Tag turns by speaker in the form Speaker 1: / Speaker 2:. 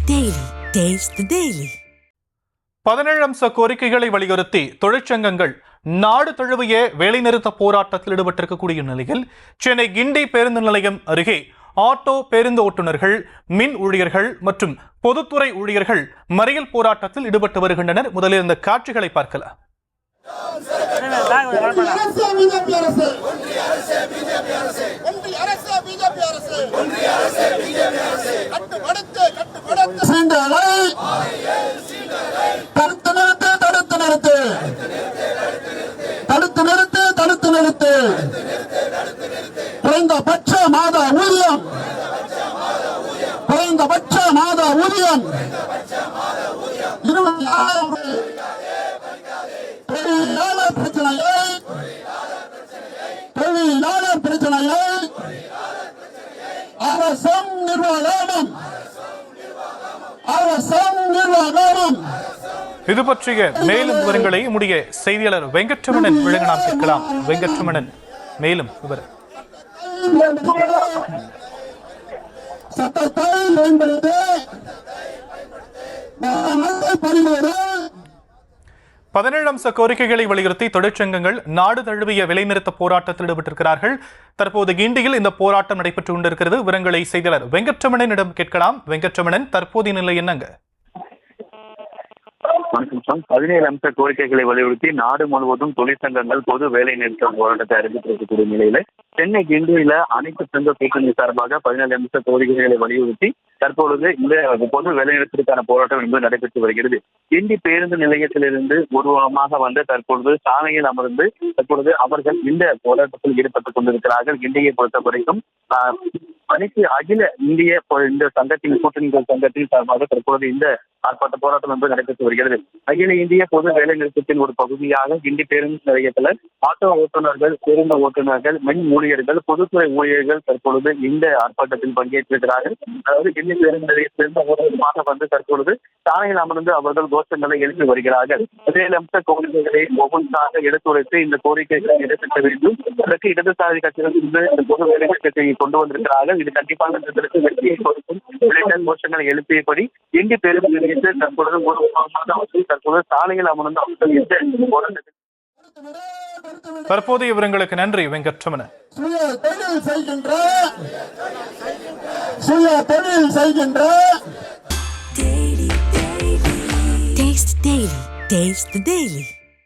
Speaker 1: Daily. Taste the Daily.
Speaker 2: 17 அம்ச கோரிக்கைகளை வலியுறுத்தி தொழிற்சங்கங்கள் நாடு தழுவிய வேலைநிறுத்த போராட்டத்தில் ஈடுபட்டிருக்கக்கூடிய நிலையில் சென்னை கிண்டி பேருந்து நிலையம் அருகே ஆட்டோ பேருந்து ஓட்டுநர்கள், மின் ஊழியர்கள் மற்றும் பொதுத்துறை ஊழியர்கள் மறியல் போராட்டத்தில் ஈடுபட்டு வருகின்றனர். முதலில் இந்த காட்சிகளை பார்க்கலாம்.
Speaker 3: குறைந்தபட்ச மாத ஊதியம் தொழிலாளர் பிரச்சனையை அரசும் நிர்வாகமும்
Speaker 2: இது பற்றிய மேலும் விவரங்களை நம்முடைய செய்தியாளர் வெங்கட்ரமணன் வழங்க நாம் கேட்கலாம். வெங்கட்ரமணன், மேலும் விவரம்.
Speaker 3: சட்டத்தை மேம்படுத்த
Speaker 2: 17 அம்ச கோரிக்கைகளை வலியுறுத்தி தொழிற்சங்கங்கள் நாடு தழுவிய வேலைநிறுத்த போராட்டத்தில் ஈடுபட்டிருக்கிறார்கள். தற்போது கிண்டியில் இந்த போராட்டம் நடைபெற்றுக் கொண்டிருக்கிறது. விவரங்களை செய்தியாளர் வெங்கட்ரமணனிடம் கேட்கலாம். வெங்கட்ரமணன், தற்போதைய நிலை என்னங்க?
Speaker 4: 17 அம்ச கோரிக்கைகளை வலியுறுத்தி நாடு முழுவதும் தொழிற்சங்கங்கள் பொது வேலை நிறுத்த போராட்டத்தை அறிவித்திருக்கக்கூடிய நிலையில சென்னை கிண்டியில அனைத்து சங்க கூட்டணி சார்பாக 17 அம்ச கோரிக்கைகளை வலியுறுத்தி தற்பொழுது இந்த பொது வேலைநிறுத்தத்திற்கான போராட்டம் என்பது நடைபெற்று வருகிறது. கிண்டி பேருந்து நிலையத்திலிருந்து ஊர்வலமாக வந்து தற்பொழுது சாலையில் அமர்ந்து தற்பொழுது அவர்கள் இந்த போராட்டத்தில் ஈடுபட்டுக் கொண்டிருக்கிறார்கள். கிண்டியை பொறுத்த வரைக்கும் அனைத்து அகில இந்திய இந்த சங்கத்தின் கூட்டணிகள் சங்கத்தின் சார்பாக தற்பொழுது இந்த ஆர்ப்பாட்ட போராட்டம் என்பது நடைபெற்று வருகிறது. அகில இந்திய பொது வேலை நிறுத்தத்தின் ஒரு பகுதியாக கிண்டி பேருந்து நிலையத்தில் ஆட்டோ ஓட்டுநர்கள், பேருந்து ஓட்டுநர்கள், மின் ஊழியர்கள், பொதுத்துறை ஊழியர்கள் தற்பொழுது இந்த ஆர்ப்பாட்டத்தில் பங்கேற்றிருக்கிறார்கள். அதாவது கிண்டி பேருந்து நிலையத்திலிருந்து ஊர்வலமாக வந்து தற்பொழுது சாலையில் அமர்ந்து அவர்கள் கோஷங்களை எழுப்பி வருகிறார்கள். 17 அம்ச கோரிக்கைகளை ஒவ்வொன்றாக எடுத்துரைத்து இந்த கோரிக்கைகளை நிறைவேற்ற வேண்டும். அதற்கு இடதுசாரி கட்சிகள் இந்த பொது வேலை நிறுத்தத்தை கொண்டு வந்திருக்கிறார்கள். இது கண்டிப்பாக வெற்றியை கொடுக்கும் கோஷங்களை எழுப்பியபடி கிண்டி பேருந்து நிலையத்தில் தற்பொழுது தற்போது சாலையில் அமர்ந்து அவர்கள் இந்த போராட்டத்தில்.
Speaker 2: தற்போதைய விவரங்களுக்கு நன்றி வெங்கட்ரமணன்.
Speaker 1: Taste the Daily.